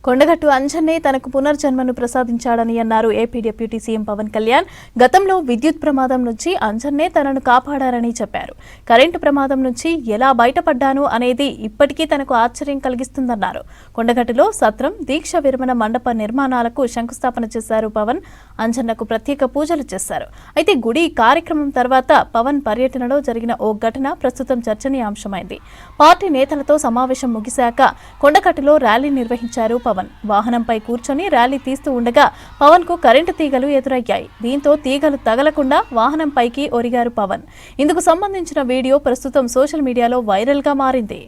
కొండగట్టు అంజన్నే తనకు పునర్జన్మను ప్రసాదించాడని అన్నారు AP deputy CM Pawan Kalyan. గతంలో విద్యుత్ ప్రమాదం నుంచి అంజన్నే తనను కాపాడారని చెప్పారు. కరెంటు ప్రమాదం నుంచి ఎలా బయటపడ్డాను అనేది ఇప్పటికీ తనకు ఆశ్చర్యం కలిగిస్తుందన్నారు. కొండగట్టులో సత్రం, దీక్ష విరమణ మండప నిర్మాణాలకు శంకుస్థాపన చేశారు పవన్. అంజన్నకు ప్రత్యేక పూజలు చేశారు. అయితే గుడి కార్యక్రమం తర్వాత పవన్ పర్యటనలో జరిగిన ఓ ఘటన ప్రస్తుతం చర్చనీయాంశమైంది. పార్టీ నేతలతో సమావేశం ముగిశాక కొండగట్టులో ర్యాలీ నిర్వహించారు పవన్. వాహనంపై కూర్చొని ర్యాలీ తీస్తూ ఉండగా పవన్ కు కరెంటు తీగలు ఎదురయ్యాయి. దీంతో తీగలు తగలకుండా వాహనంపైకి ఒరిగారు పవన్. ఇందుకు సంబంధించిన వీడియో ప్రస్తుతం సోషల్ మీడియాలో వైరల్ గా మారింది.